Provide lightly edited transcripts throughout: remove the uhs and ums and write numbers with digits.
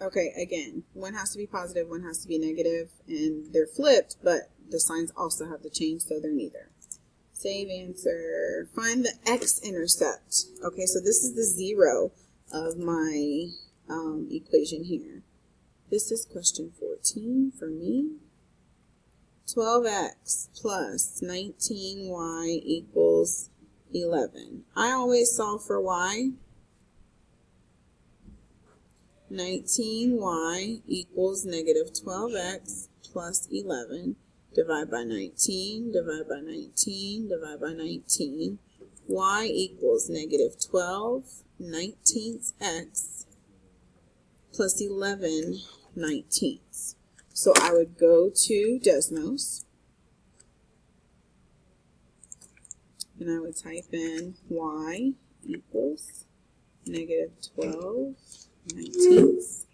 Okay, again, one has to be positive, one has to be negative, and they're flipped, but the signs also have to change, so they're neither. Save answer. Find the x-intercept. Okay, so this is the 0 of my equation here. This is question 14 for me. 12x plus 19y equals 11. I always solve for y. 19y equals negative 12x plus 11. Divide by 19, divide by 19, divide by 19. Y equals negative 12 19ths x plus 11 19ths. So I would go to Desmos and I would type in y equals negative 12 19ths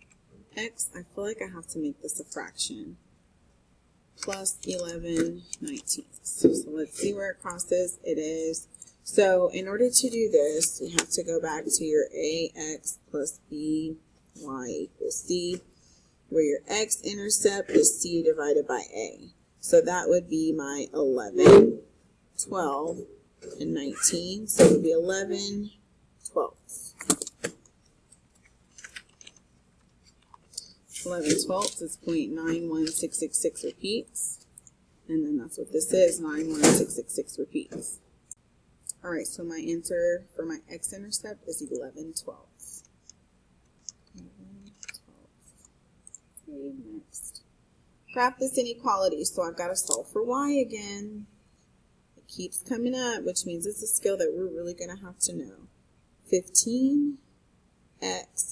x. I feel like I have to make this a fraction. Plus 11 19ths. So let's see where it crosses. It is. So in order to do this, you have to go back to your ax plus b y equals c, where your x-intercept is c divided by a. So that would be my 11, 12, and 19. So it would be 11 twelfths. 11 twelfths is 0.91666 repeats. And then that's what this is, 91666 repeats. Alright, so my answer for my x-intercept is 11 twelfths. 11 twelfths. Okay, next. Graph this inequality. So I've got to solve for y again. It keeps coming up, which means it's a skill that we're really going to have to know. 15x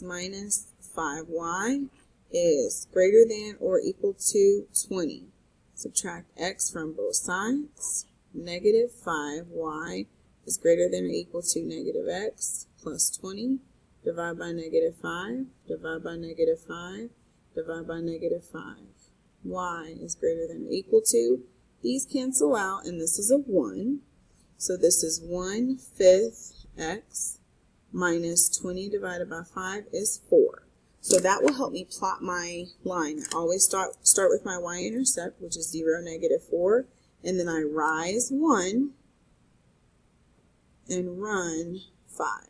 minus 5y is greater than or equal to 20. Subtract x from both sides. Negative 5y is greater than or equal to negative x plus 20. Divide by negative 5. Divide by negative 5. Divide by negative 5. Y is greater than or equal to. These cancel out, and this is a 1. So this is 1/5 x minus 20 divided by 5 is 4. So that will help me plot my line. I always start with my y-intercept, which is 0, negative 4, and then I rise 1 and run 5.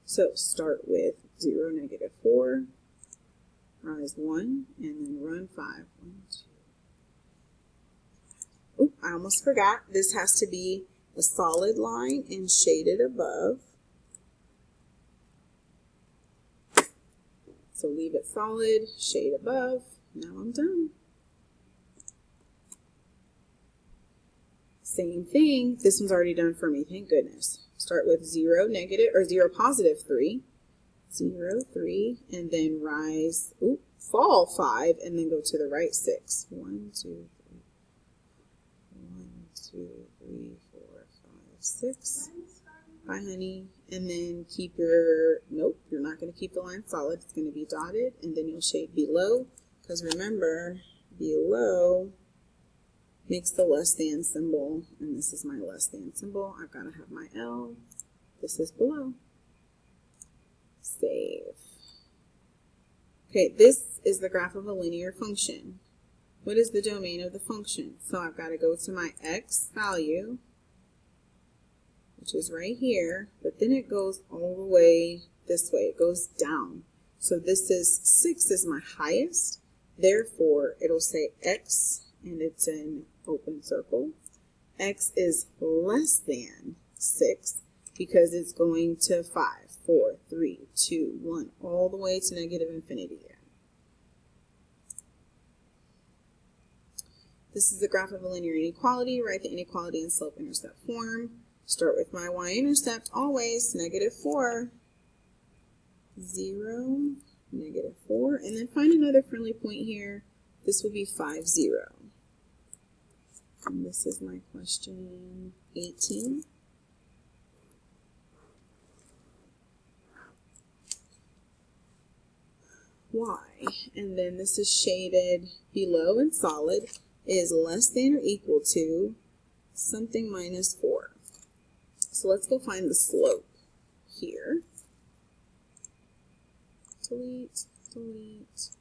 So start with 0, negative 4, rise 1, and then run 5. 1, 2. Oop, I almost forgot. This has to be a solid line and shaded above. So leave it solid, shade above. Now I'm done. Same thing. This one's already done for me, thank goodness. Start with 0, negative, or 0, positive 3. 0, 3, and then rise, fall 5, and then go to the right 6. 1, 2, 3. 1, 2, 3, 4, 5, 6. Bye, honey. And then keep your, nope, you're not going to keep the line solid. It's going to be dotted, and then you'll shade below, because remember, below makes the less than symbol, and this is my less than symbol. I've got to have my L. This is below. Save. Okay, this is the graph of a linear function. What is the domain of the function? So I've got to go to my x value, which is right here, but then it goes all the way this way. It goes down. So this is 6 is my highest. Therefore, it'll say x, and it's an open circle. X is less than 6 because it's going to 5, 4, 3, 2, 1, all the way to negative infinity there. This is the graph of a linear inequality. Write the inequality in slope-intercept form. Start with my y-intercept, always, negative 4, 0, negative 4, and then find another friendly point here. This would be 5, 0. And this is my question 18. Y, and then this is shaded below and solid, is less than or equal to something minus 4. So let's go find the slope here. delete, delete,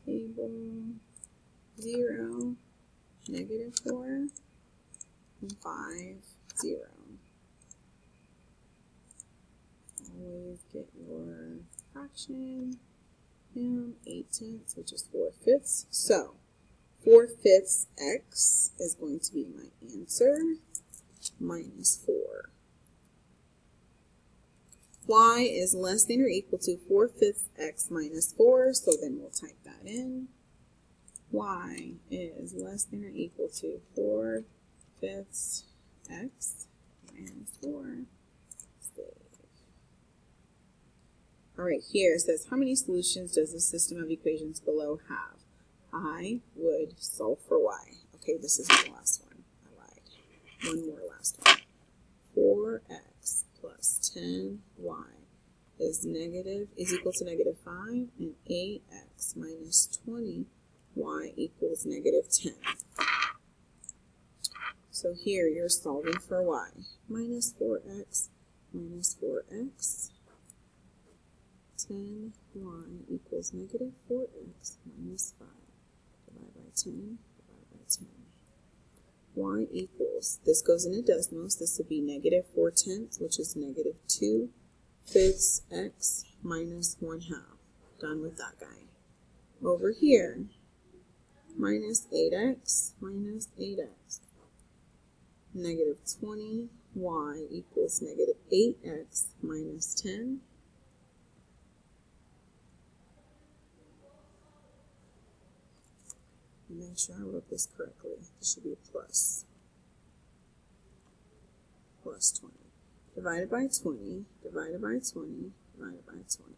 table, 0, -4, and 5, 0. Always get your fraction, and 8/10, which is 4/5. So 4/5 x is going to be my answer, minus 4. Y is less than or equal to 4/5 x minus 4, so then we'll type that in. Y is less than or equal to 4/5 x minus 4. Save. All right, here it says, how many solutions does the system of equations below have? I would solve for y. Okay, this is the last one. I lied. One more last one. 4x plus 10y is equal to -5, and 8x minus 20y equals -10. So here you're solving for y. Minus 4x minus 4x. 10y equals -4x minus 5. Divide by 10, divide by 10. Y equals, this goes into decimals, this would be -4/10, which is -2/5 x minus 1/2. Done with that guy. Over here, minus 8x minus 8x. -20y equals -8x minus 10. Make sure I wrote this correctly. This should be a plus. Plus 20. Divided by 20, divided by 20, divided by 20.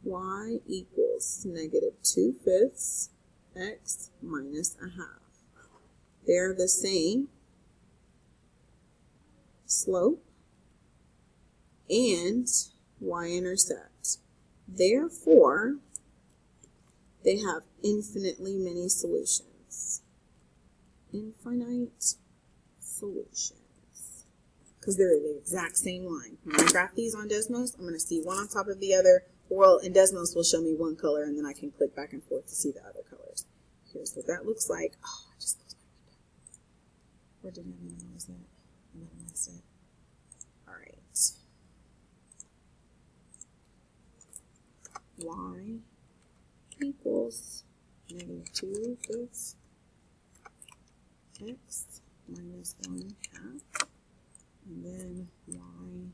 Y equals -2/5 x minus 1/2. They're the same slope and y-intercept. Therefore, they have infinitely many solutions. Infinite solutions. Because they're the exact same line. When I graph these on Desmos, I'm going to see one on top of the other. Well, in Desmos will show me one color, and then I can click back and forth to see the other colors. Here's what that looks like. Oh, I just closed my window. Where did I minimize that? I minimized it. Alright. Y equals -2/5 x minus 1/2, and then y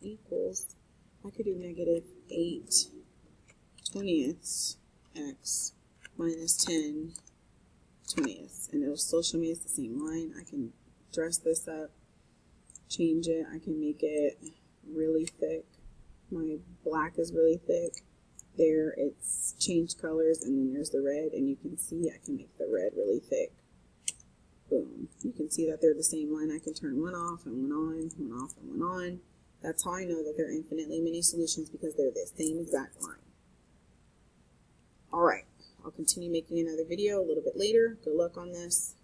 equals, I could do -8/20 x minus 10/20, and it'll still show me it's the same line. I can dress this up, change it, I can make it really thick. My black is really thick. There it's changed colors, and then there's the red, and you can see I can make the red really thick. Boom. You can see that they're the same line. I can turn one off and one on, one off and one on. That's how I know that they're infinitely many solutions, because they're the same exact line. Alright, I'll continue making another video a little bit later. Good luck on this.